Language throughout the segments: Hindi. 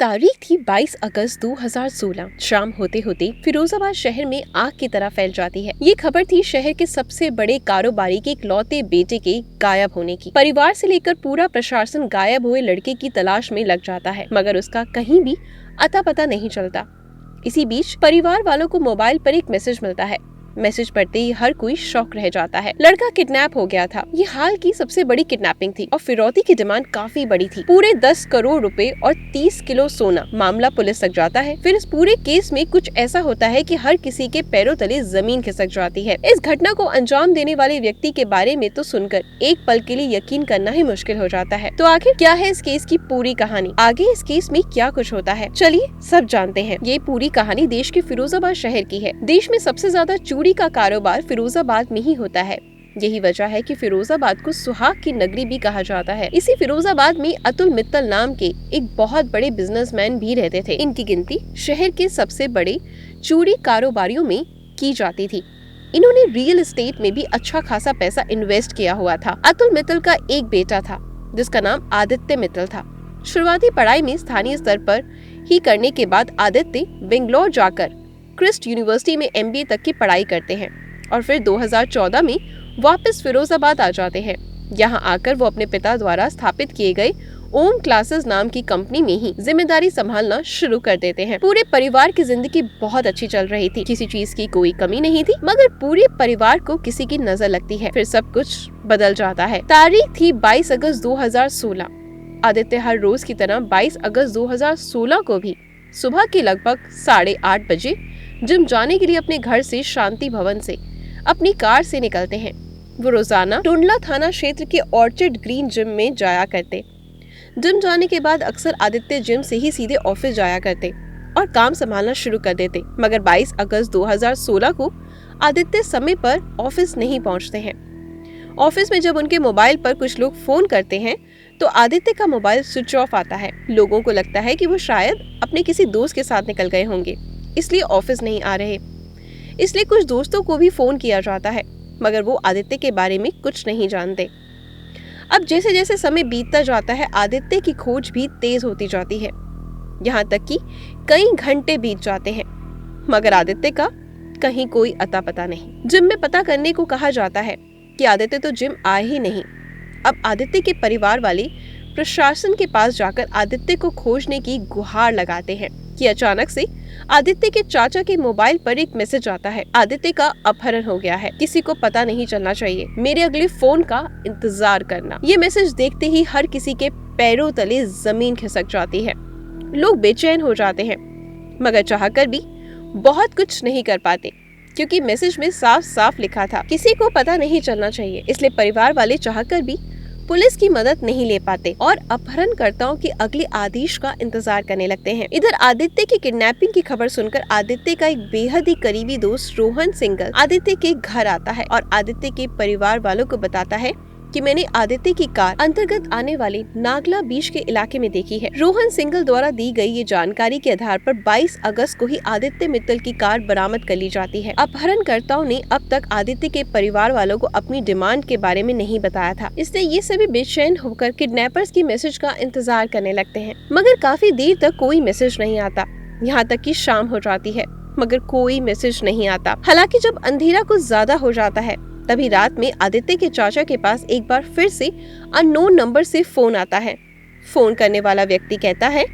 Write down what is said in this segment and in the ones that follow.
तारीख थी 22 अगस्त 2016। शाम होते होते फिरोजाबाद शहर में आग की तरह फैल जाती है। ये खबर थी शहर के सबसे बड़े कारोबारी के इकलौते बेटे के गायब होने की। परिवार से लेकर पूरा प्रशासन गायब हुए लड़के की तलाश में लग जाता है, मगर उसका कहीं भी अता पता नहीं चलता। इसी बीच परिवार वालों को मोबाइल पर एक मैसेज मिलता है। मैसेज पढ़ते ही हर कोई शॉक रह जाता है। लड़का किडनैप हो गया था। ये हाल की सबसे बड़ी किडनैपिंग थी और फिरौती की डिमांड काफी बड़ी थी, पूरे 10 करोड़ रुपए और 30 किलो सोना। मामला पुलिस तक जाता है। फिर इस पूरे केस में कुछ ऐसा होता है कि हर किसी के पैरों तले जमीन खिसक जाती है। इस घटना को अंजाम देने वाले व्यक्ति के बारे में तो सुनकर एक पल के लिए यकीन करना ही मुश्किल हो जाता है। तो आखिर क्या है इस केस की पूरी कहानी? आगे इस केस में क्या कुछ होता है, चलिए सब जानते हैं। ये पूरी कहानी देश के फिरोजाबाद शहर की है। देश में सबसे ज्यादा चूड़ी का कारोबार फिरोजाबाद में ही होता है। यही वजह है कि फिरोजाबाद को सुहाग की नगरी भी कहा जाता है। इसी फिरोजाबाद में अतुल मित्तल नाम के एक बहुत बड़े बिजनेसमैन भी रहते थे। इनकी गिनती शहर के सबसे बड़े चूड़ी कारोबारियों में की जाती थी। इन्होंने रियल एस्टेट में भी अच्छा खासा पैसा इन्वेस्ट किया हुआ था। अतुल मित्तल का एक बेटा था जिसका नाम आदित्य मित्तल था। शुरुआती पढ़ाई में स्थानीय स्तर पर ही करने के बाद आदित्य बेंगलोर जाकर क्रिस्ट यूनिवर्सिटी में MBA तक की पढ़ाई करते हैं और फिर 2014 में वापस फिरोजाबाद आ जाते हैं। यहाँ आकर वो अपने पिता द्वारा स्थापित किए गए ओम क्लासेस नाम की कंपनी में ही जिम्मेदारी संभालना शुरू कर देते हैं। पूरे परिवार की जिंदगी बहुत अच्छी चल रही थी, किसी चीज की कोई कमी नहीं थी, मगर पूरे परिवार को किसी की नजर लगती है। फिर सब कुछ बदल जाता है। तारीख थी 22 अगस्त 2016। आदित्य हर रोज की तरह 22 अगस्त 2016 को भी सुबह के लगभग 8:30 बजे जिम जाने के लिए अपने घर से शांति भवन से अपनी कार से निकलते हैं। वो रोजाना टुंडला थाना क्षेत्र के ऑर्चिड ग्रीन जिम में जाया करते। जिम जाने के बाद अक्सर आदित्य जिम से ही सीधे ऑफिस जाया करते और काम संभालना शुरू कर देते। मगर 22 अगस्त 2016 को आदित्य समय पर ऑफिस नहीं पहुंचते हैं। ऑफिस में जब उनके मोबाइल पर कुछ लोग फोन करते हैं तो आदित्य का मोबाइल स्विच ऑफ आता है। लोगों को लगता है कि वो शायद अपने किसी दोस्त के साथ निकल गए होंगे, इसलिए ऑफिस नहीं आ रहे। इसलिए कुछ दोस्तों को भी फोन किया जाता है, मगर वो आदित्य के बारे में कुछ नहीं जानते। अब जैसे जैसे समय बीतता जाता है, आदित्य की खोज भी तेज होती जाती है। यहाँ तक कि कई घंटे बीत जाते हैं, मगर आदित्य का कहीं कोई अता पता नहीं। जिम में पता करने को कहा जाता है कि आदित्य तो जिम आए ही नहीं। अब आदित्य के परिवार वाले प्रशासन के पास जाकर आदित्य को खोजने की गुहार लगाते हैं कि अचानक से आदित्य के चाचा के मोबाइल पर एक मैसेज आता है। आदित्य का अपहरण हो गया है, किसी को पता नहीं चलना चाहिए, मेरे अगले फोन का इंतजार करना। ये मैसेज देखते ही हर किसी के पैरों तले जमीन खिसक जाती है। लोग बेचैन हो जाते हैं, मगर चाहकर भी बहुत कुछ नहीं कर पाते, क्योंकि मैसेज में साफ साफ लिखा था किसी को पता नहीं चलना चाहिए। इसलिए परिवार वाले चाहकर भी पुलिस की मदद नहीं ले पाते और अपहरणकर्ताओं के अगले आदेश का इंतजार करने लगते हैं। इधर आदित्य की किडनैपिंग की खबर सुनकर आदित्य का एक बेहद ही करीबी दोस्त रोहन सिंगल आदित्य के घर आता है और आदित्य के परिवार वालों को बताता है कि मैंने आदित्य की कार अंतर्गत आने वाले नागला बीच के इलाके में देखी है। रोहन सिंगल द्वारा दी गई ये जानकारी के आधार पर 22 अगस्त को ही आदित्य मित्तल की कार बरामद कर ली जाती है। अपहरणकर्ताओं ने अब तक आदित्य के परिवार वालों को अपनी डिमांड के बारे में नहीं बताया था, इसलिए ये सभी बेचैन होकर किडनैपर्स की मैसेज का इंतजार करने लगते हैं। मगर काफी देर तक कोई मैसेज नहीं आता। यहाँ तक कि शाम हो जाती है, मगर कोई मैसेज नहीं आता। हालांकि जब अंधेरा कुछ ज्यादा हो जाता है, तभी रात में आदित्य के चाचा के पास एक बार फिर से अननोन नंबर से फोन आता है। फोन करने वाला व्यक्ति कहता है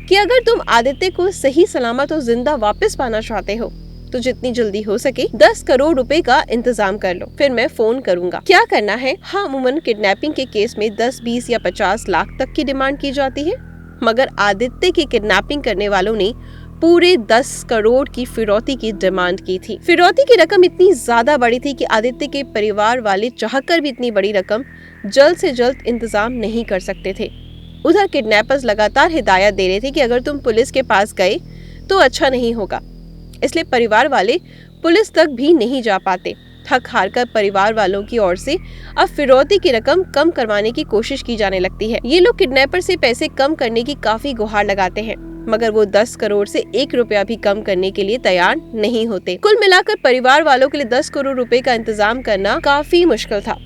कि अगर तुम आदित्य को सही सलामत और जिंदा वापस पाना चाहते हो तो जितनी जल्दी हो सके 10 करोड़ रुपए का इंतजाम कर लो, फिर मैं फोन करूंगा। क्या करना है? हाँ, अमूमन किडनैपिंग के केस में 10, 20 या 50 लाख तक की डिमांड की जाती है, मगर आदित्य की किडनैपिंग करने वालों ने पूरे 10 करोड़ की फिरौती की डिमांड की थी। फिरौती की रकम इतनी ज्यादा बड़ी थी कि आदित्य के परिवार वाले चाहकर भी इतनी बड़ी रकम जल्द से जल्द इंतजाम नहीं कर सकते थे। उधर किडनैपर्स लगातार हिदायत दे रहे थे कि अगर तुम पुलिस के पास गए तो अच्छा नहीं होगा, इसलिए परिवार वाले पुलिस तक भी नहीं जा पाते। थक हार कर परिवार वालों की ओर से अब फिरौती की रकम कम करवाने की कोशिश की जाने लगती है। ये लोग किडनैपर से पैसे कम करने की काफी गुहार लगाते हैं, मगर वो 10 करोड़ से 1 रुपया भी कम करने के लिए तैयार नहीं होते। कुल मिलाकर परिवार वालों के लिए 10 करोड़ रुपए का इंतजाम करना काफी मुश्किल था।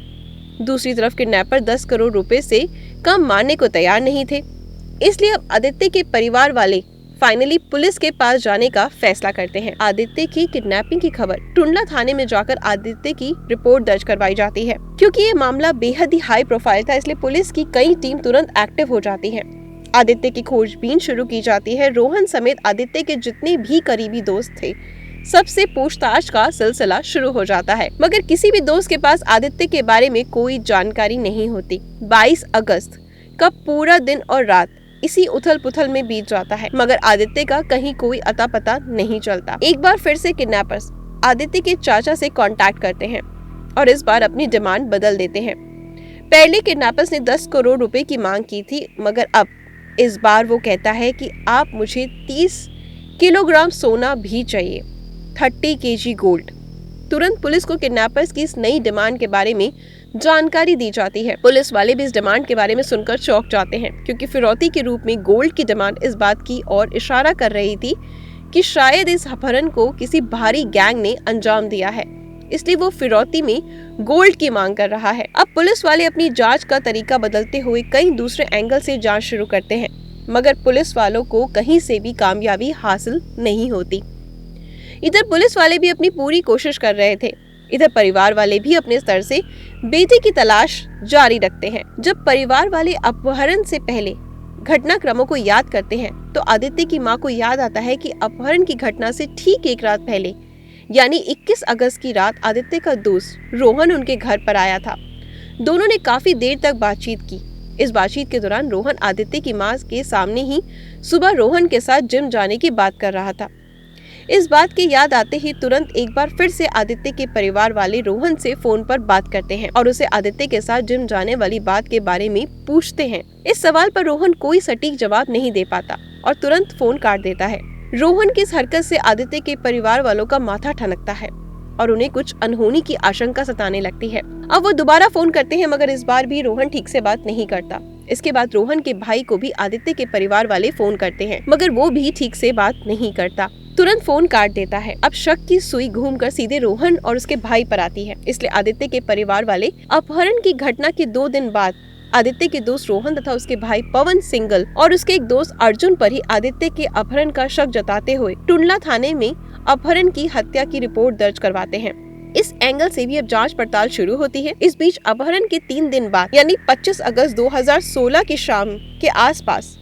दूसरी तरफ किडनैपर 10 करोड़ रुपए से कम मानने को तैयार नहीं थे। इसलिए अब आदित्य के परिवार वाले फाइनली पुलिस के पास जाने का फैसला करते हैं। आदित्य की किडनैपिंग की खबर टुंडला थाने में जाकर आदित्य की रिपोर्ट दर्ज करवाई जाती है। क्योंकि ये मामला बेहद ही हाई प्रोफाइल था, इसलिए पुलिस की कई टीम तुरंत एक्टिव हो जाती है। आदित्य की खोजबीन शुरू की जाती है। रोहन समेत आदित्य के जितने भी करीबी दोस्त थे, सबसे पूछताछ का सिलसिला शुरू हो जाता है, मगर किसी भी दोस्त के पास आदित्य के बारे में कोई जानकारी नहीं होती। 22 अगस्त का पूरा दिन और रात इसी उथल पुथल में बीत जाता है, मगर आदित्य का कहीं कोई अता पता नहीं चलता। एक बार फिर से किडनैपर्स आदित्य के चाचा से कांटेक्ट करते हैं और इस बार अपनी डिमांड बदल देते हैं। पहले किडनैपर्स ने 10 करोड़ रुपए की मांग की थी, मगर अब इस बार वो कहता है कि आप मुझे 30 किलोग्राम सोना भी चाहिए, 30 kg गोल्ड। तुरंत पुलिस को किडनैपर्स की इस नई डिमांड के बारे में जानकारी दी जाती है। पुलिस वाले भी इस डिमांड के बारे में सुनकर चौंक जाते हैं, क्योंकि फिरौती के रूप में गोल्ड की डिमांड इस बात की ओर इशारा कर रही थी कि शायद इस अपहरण को किसी भारी गैंग ने अंजाम दिया है, इसलिए वो फिरौती में गोल्ड की मांग कर रहा है। अब पुलिस वाले अपनी जांच का तरीका बदलते हुए कई दूसरे एंगल से जांच शुरू करते हैं, मगर पुलिस वालों को कहीं से भी कामयाबी हासिल नहीं होती। इधर पुलिस वाले भी अपनी पूरी कोशिश कर रहे थे, इधर परिवार वाले भी अपने स्तर से बेटे की तलाश जारी रखते हैं। जब परिवार वाले अपहरण से पहले घटनाक्रमों को याद करते हैं, तो आदित्य की मां को याद आता है कि अपहरण की घटना से ठीक एक रात पहले, यानी 21 अगस्त की रात, आदित्य का दोस्त रोहन उनके घर पर आया था। दोनों ने काफी देर तक बातचीत की। इस बातचीत के दौरान रोहन आदित्य की मां के सामने ही सुबह रोहन के साथ जिम जाने की बात कर रहा था। इस बात की याद आते ही तुरंत एक बार फिर से आदित्य के परिवार वाले रोहन से फोन पर बात करते हैं और उसे आदित्य के साथ जिम जाने वाली बात के बारे में पूछते हैं। इस सवाल पर रोहन कोई सटीक जवाब नहीं दे पाता और तुरंत फोन काट देता है। रोहन की इस हरकत से आदित्य के परिवार वालों का माथा ठनकता है और उन्हें कुछ अनहोनी की आशंका सताने लगती है। अब वो दोबारा फोन करते हैं, मगर इस बार भी रोहन ठीक से बात नहीं करता। इसके बाद रोहन के भाई को भी आदित्य के परिवार वाले फोन करते हैं, मगर वो भी ठीक से बात नहीं करता, तुरंत फोन काट देता है। अब शक की सुई घूमकर सीधे रोहन और उसके भाई पर आती है, इसलिए आदित्य के परिवार वाले अपहरण की घटना के 2 दिन बाद आदित्य के दोस्त रोहन तथा उसके भाई पवन सिंगल और उसके एक दोस्त अर्जुन पर ही आदित्य के अपहरण का शक जताते हुए टुंडला थाने में अपहरण की हत्या की रिपोर्ट दर्ज करवाते हैं। इस एंगल से भी अब जांच पड़ताल शुरू होती है। इस बीच अपहरण के 3 दिन बाद, यानी 25 अगस्त 2016 की शाम के आसपास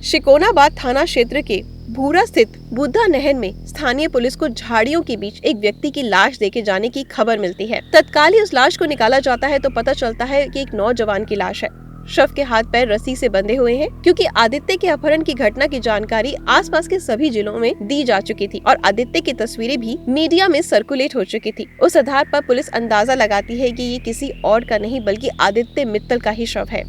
शिकोनाबाद थाना क्षेत्र के भूरा स्थित बुद्धा नहर में स्थानीय पुलिस को झाड़ियों के बीच एक व्यक्ति की लाश देखे जाने की खबर मिलती है। तत्काल ही उस लाश को निकाला जाता है तो पता चलता है कि एक नौजवान की लाश है। शव के हाथ पैर रस्सी से बंधे हुए हैं, क्योंकि आदित्य के अपहरण की घटना की जानकारी आसपास के सभी जिलों में दी जा चुकी थी और आदित्य की तस्वीरें भी मीडिया में सर्कुलेट हो चुकी थी। उस आधार पर पुलिस अंदाजा लगाती है कि ये किसी और का नहीं बल्कि आदित्य मित्तल का ही शव है।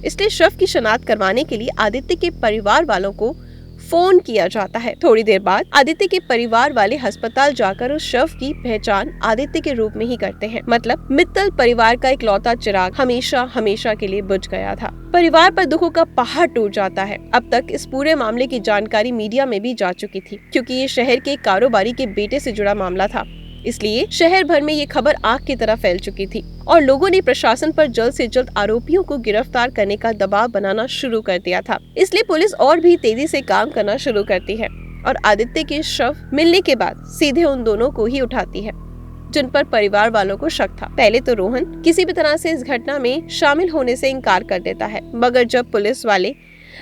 इसलिए शव की शिनाख्त करवाने के लिए आदित्य के परिवार वालों को फोन किया जाता है। थोड़ी देर बाद आदित्य के परिवार वाले अस्पताल जाकर उस शव की पहचान आदित्य के रूप में ही करते हैं। मतलब मित्तल परिवार का इकलौता चिराग हमेशा के लिए बुझ गया था। परिवार पर दुखों का पहाड़ टूट जाता है। अब तक इस पूरे मामले की जानकारी मीडिया में भी जा चुकी थी, क्योंकि ये शहर के कारोबारी के बेटे से जुड़ा मामला था, इसलिए शहर भर में ये खबर आग की तरह फैल चुकी थी और लोगों ने प्रशासन पर जल्द से जल्द आरोपियों को गिरफ्तार करने का दबाव बनाना शुरू कर दिया था। इसलिए पुलिस और भी तेजी से काम करना शुरू करती है और आदित्य के शव मिलने के बाद सीधे उन दोनों को ही उठाती है जिन पर परिवार वालों को शक था। पहले तो रोहन किसी भी तरह से इस घटना में शामिल होने से इनकार कर देता है, मगर जब पुलिस वाले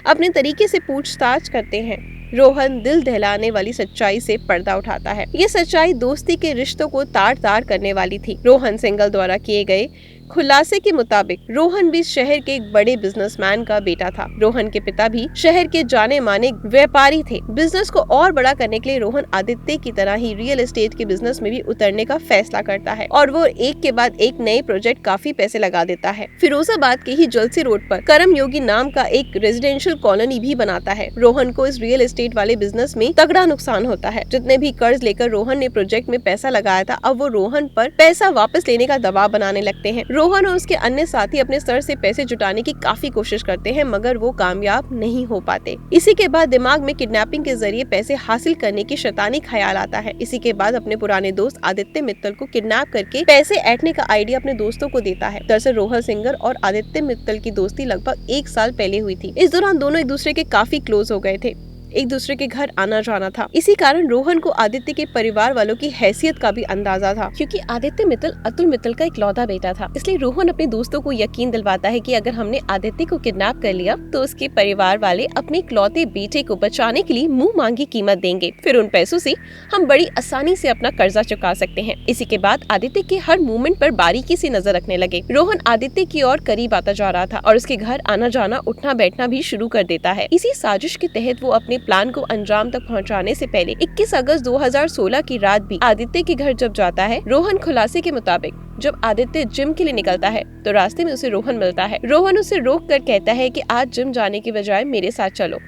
अपने तरीके से पूछताछ करते हैं, रोहन दिल दहलाने वाली सच्चाई से पर्दा उठाता है। ये सच्चाई दोस्ती के रिश्तों को तार-तार करने वाली थी। रोहन सिंगल द्वारा किए गए खुलासे के मुताबिक रोहन भी शहर के एक बड़े बिजनेसमैन का बेटा था। रोहन के पिता भी शहर के जाने माने व्यापारी थे। बिजनेस को और बड़ा करने के लिए रोहन आदित्य की तरह ही रियल एस्टेट के बिजनेस में भी उतरने का फैसला करता है और वो एक के बाद एक नए प्रोजेक्ट काफी पैसे लगा देता है। फिरोजाबाद के ही जलसी रोड पर करम योगी नाम का एक रेजिडेंशियल कॉलोनी भी बनाता है। रोहन को इस रियल एस्टेट वाले बिजनेस में तगड़ा नुकसान होता है। जितने भी कर्ज लेकर रोहन ने प्रोजेक्ट में पैसा लगाया था, अब वो रोहन पर पैसा वापस लेने का दबाव बनाने लगते हैं। रोहन और उसके अन्य साथी अपने सर से पैसे जुटाने की काफी कोशिश करते हैं, मगर वो कामयाब नहीं हो पाते। इसी के बाद दिमाग में किडनैपिंग के जरिए पैसे हासिल करने की शैतानी ख्याल आता है। इसी के बाद अपने पुराने दोस्त आदित्य मित्तल को किडनैप करके पैसे ऐंठने का आइडिया अपने दोस्तों को देता है। दरअसल रोहन सिंगल और आदित्य मित्तल की दोस्ती लगभग 1 साल पहले हुई थी। इस दौरान दोनों एक दूसरे के काफी क्लोज हो गए थे, एक दूसरे के घर आना जाना था। इसी कारण रोहन को आदित्य के परिवार वालों की हैसियत का भी अंदाजा था, क्योंकि आदित्य मित्तल अतुल मित्तल का इकलौता बेटा था। इसलिए रोहन अपने दोस्तों को यकीन दिलवाता है कि अगर हमने आदित्य को किडनैप कर लिया तो उसके परिवार वाले अपने इकलौते बेटे को बचाने के लिए मुंह मांगी कीमत देंगे। फिर उन पैसों से हम बड़ी आसानी से अपना कर्जा चुका सकते हैं। इसी के बाद आदित्य के हर मूवमेंट पर बारीकी से नजर रखने लगे। रोहन आदित्य की ओर करीब आता जा रहा था और उसके घर आना जाना उठना बैठना भी शुरू कर देता है। इसी साजिश के तहत वो अपने प्लान को अंजाम तक पहुंचाने से पहले 21 अगस्त 2016 की रात भी आदित्य के घर जब जाता है। रोहन खुलासे के मुताबिक जब आदित्य जिम के लिए निकलता है तो रास्ते में उसे रोहन मिलता है। रोहन उसे रोक कर कहता है कि आज जिम जाने की बजाय मेरे साथ चलो,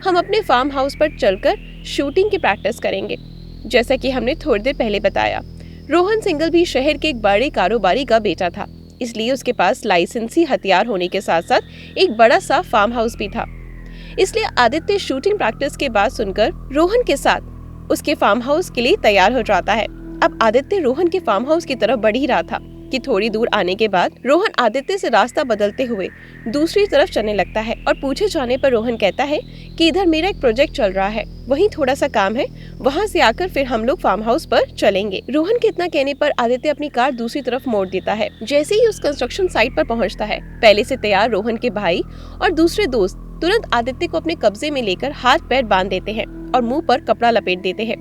हम अपने फार्म हाउस पर चलकर शूटिंग की प्रैक्टिस करेंगे। जैसा कि हमने थोड़ी देर पहले बताया, रोहन सिंगल भी शहर के एक बड़े कारोबारी का बेटा था, इसलिए उसके पास लाइसेंसी हथियार होने के साथ साथ एक बड़ा सा फार्म हाउस भी था। इसलिए आदित्य शूटिंग प्रैक्टिस के बाद सुनकर रोहन के साथ उसके फार्म हाउस के लिए तैयार हो जाता है। अब आदित्य रोहन के फार्म हाउस की तरफ बढ़ ही रहा था कि थोड़ी दूर आने के बाद रोहन आदित्य से रास्ता बदलते हुए दूसरी तरफ चलने लगता है और पूछे जाने पर रोहन कहता है कि इधर मेरा एक प्रोजेक्ट चल रहा है, वहीं थोड़ा सा काम है, वहां से आकर फिर हम लोग फार्म हाउस पर चलेंगे। रोहन के इतना कहने पर आदित्य अपनी कार दूसरी तरफ मोड़ देता है। जैसे ही उस कंस्ट्रक्शन साइट पर पहुंचता है, पहले से तैयार रोहन के भाई और दूसरे दोस्त तुरंत आदित्य को अपने कब्जे में लेकर हाथ पैर बांध देते हैं और मुंह पर कपड़ा लपेट देते हैं।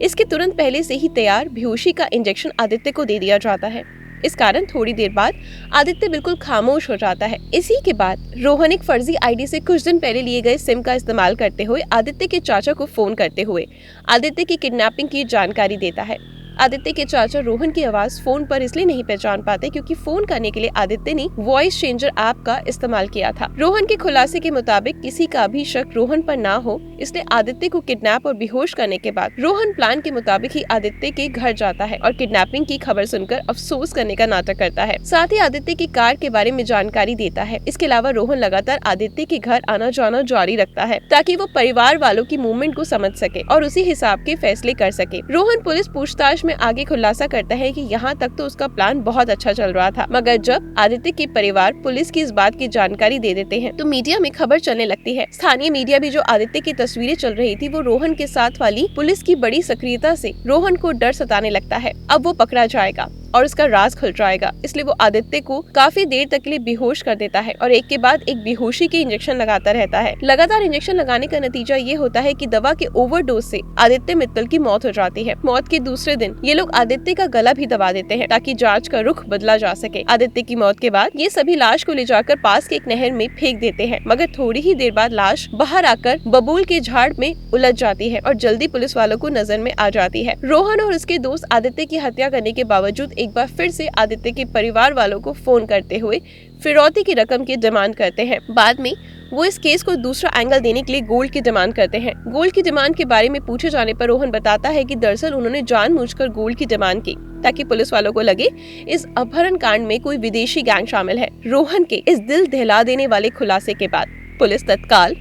इसके तुरंत पहले से ही तैयार बेहोशी का इंजेक्शन आदित्य को दे दिया जाता है। इस कारण थोड़ी देर बाद आदित्य बिल्कुल खामोश हो जाता है। इसी के बाद रोहन एक फर्जी आईडी से कुछ दिन पहले लिए गए सिम का इस्तेमाल करते हुए आदित्य के चाचा को फोन करते हुए आदित्य की किडनैपिंग की जानकारी देता है। आदित्य के चाचा रोहन की आवाज फोन पर इसलिए नहीं पहचान पाते क्योंकि फोन करने के लिए आदित्य ने वॉइस चेंजर ऐप का इस्तेमाल किया था। रोहन के खुलासे के मुताबिक किसी का भी शक रोहन पर ना हो, इसलिए आदित्य को किडनैप और बेहोश करने के बाद रोहन प्लान के मुताबिक ही आदित्य के घर जाता है और किडनैपिंग की खबर सुनकर अफसोस करने का नाटक करता है। साथ ही आदित्य की कार के बारे में जानकारी देता है। इसके अलावा रोहन लगातार आदित्य के घर आना जाना जारी रखता है ताकि वो परिवार वालों की मूवमेंट को समझ सके और उसी हिसाब के फैसले कर सके। रोहन पुलिस पूछताछ में आगे खुलासा करता है कि यहाँ तक तो उसका प्लान बहुत अच्छा चल रहा था, मगर जब आदित्य के परिवार पुलिस की इस बात की जानकारी दे देते हैं तो मीडिया में खबर चलने लगती है। स्थानीय मीडिया भी जो आदित्य की तस्वीरें चल रही थी वो रोहन के साथ वाली पुलिस की बड़ी सक्रियता से रोहन को डर सताने लगता है। अब वो पकड़ा जाएगा और उसका राज खुल जाएगा, इसलिए वो आदित्य को काफी देर तक के लिए बेहोश कर देता है और एक के बाद एक बेहोशी के इंजेक्शन लगाता रहता है। लगातार इंजेक्शन लगाने का नतीजा ये होता है कि दवा के ओवरडोज से आदित्य मित्तल की मौत हो जाती है। मौत के दूसरे दिन ये लोग आदित्य का गला भी दबा देते हैं ताकि जांच का रुख बदला जा सके। आदित्य की मौत के बाद ये सभी लाश को ले जाकर पास के एक नहर में फेंक देते हैं, मगर थोड़ी ही देर बाद लाश बाहर आकर बबूल के झाड़ में उलझ जाती है और जल्दी पुलिस वालों को नजर में आ जाती है। रोहन और उसके दोस्त आदित्य की हत्या करने के बावजूद एक बार फिर से आदित्य के परिवार वालों को फोन करते हुए फिरौती की रकम की डिमांड करते हैं। बाद में वो इस केस को दूसरा एंगल देने के लिए गोल्ड की डिमांड करते हैं। गोल्ड की डिमांड के बारे में पूछे जाने पर रोहन बताता है कि दरअसल उन्होंने जानबूझकर गोल्ड की डिमांड की ताकि पुलिस वालों को लगे इस अपहरण कांड में कोई विदेशी गैंग शामिल है। रोहन के इस दिल दहला देने वाले खुलासे के बाद पुलिस तत्काल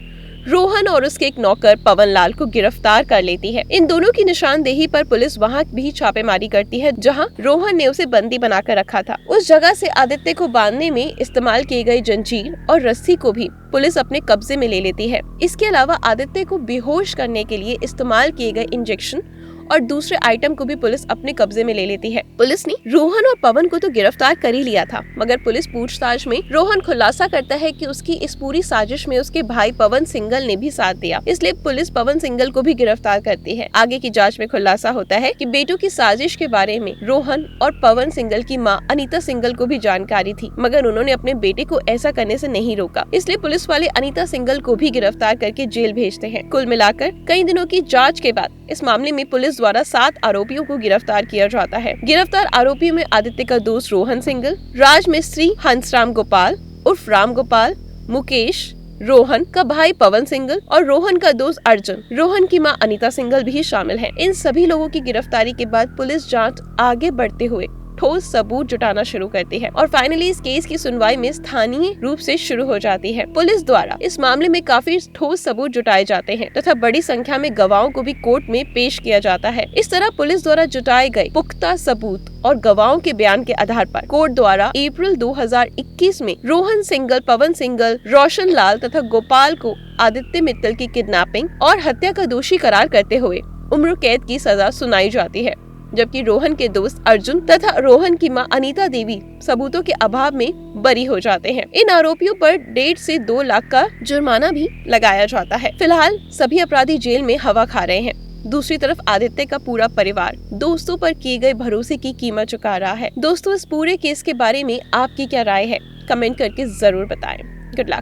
रोहन और उसके एक नौकर पवन लाल को गिरफ्तार कर लेती है। इन दोनों की निशानदेही पर पुलिस वहां भी छापेमारी करती है जहां रोहन ने उसे बंदी बनाकर रखा था। उस जगह से आदित्य को बांधने में इस्तेमाल किए गए जंजीर और रस्सी को भी पुलिस अपने कब्जे में ले लेती है। इसके अलावा आदित्य को बेहोश करने के लिए इस्तेमाल किए गए इंजेक्शन और दूसरे आइटम को भी पुलिस अपने कब्जे में ले लेती है। पुलिस ने रोहन और पवन को तो गिरफ्तार कर ही लिया था, मगर पुलिस पूछताछ में रोहन खुलासा करता है कि उसकी इस पूरी साजिश में उसके भाई पवन सिंगल ने भी साथ दिया, इसलिए पुलिस पवन सिंगल को भी गिरफ्तार करती है। आगे की जांच में खुलासा होता है कि बेटों की साजिश के बारे में रोहन और पवन सिंगल की मां अनीता सिंगल को भी जानकारी थी, मगर उन्होंने अपने बेटे को ऐसा करने से नहीं रोका, इसलिए पुलिस वाले अनीता सिंगल को भी गिरफ्तार करके जेल भेजते हैं। कुल मिलाकर कई दिनों की जाँच के बाद इस मामले में पुलिस द्वारा 7 आरोपियों को गिरफ्तार किया जाता है। गिरफ्तार आरोपियों में आदित्य का दोस्त रोहन सिंगल, राज मिस्त्री हंसराम गोपाल उर्फ राम गोपाल, मुकेश, रोहन का भाई पवन सिंगल और रोहन का दोस्त अर्जुन, रोहन की मां अनीता सिंगल भी शामिल हैं। इन सभी लोगों की गिरफ्तारी के बाद पुलिस जांच आगे बढ़ते हुए ठोस सबूत जुटाना शुरू करती है और फाइनली इस केस की सुनवाई में स्थानीय रूप से शुरू हो जाती है। पुलिस द्वारा इस मामले में काफी ठोस सबूत जुटाए जाते हैं तथा बड़ी संख्या में गवाहों को भी कोर्ट में पेश किया जाता है। इस तरह पुलिस द्वारा जुटाए गए पुख्ता सबूत और गवाहों के बयान के आधार पर कोर्ट द्वारा अप्रैल 2021 में रोहन सिंघल, पवन सिंघल, रोशन लाल तथा गोपाल को आदित्य मित्तल की किडनैपिंग और हत्या का दोषी करार करते हुए उम्र कैद की सजा सुनाई जाती है, जबकि रोहन के दोस्त अर्जुन तथा रोहन की मां अनीता देवी सबूतों के अभाव में बरी हो जाते हैं। इन आरोपियों पर 1.5 से 2 लाख का जुर्माना भी लगाया जाता है। फिलहाल सभी अपराधी जेल में हवा खा रहे हैं। दूसरी तरफ आदित्य का पूरा परिवार दोस्तों पर किए गए भरोसे की कीमत चुका रहा है। दोस्तों, इस पूरे केस के बारे में आपकी क्या राय है? कमेंट करके जरूर बताएं। Good luck.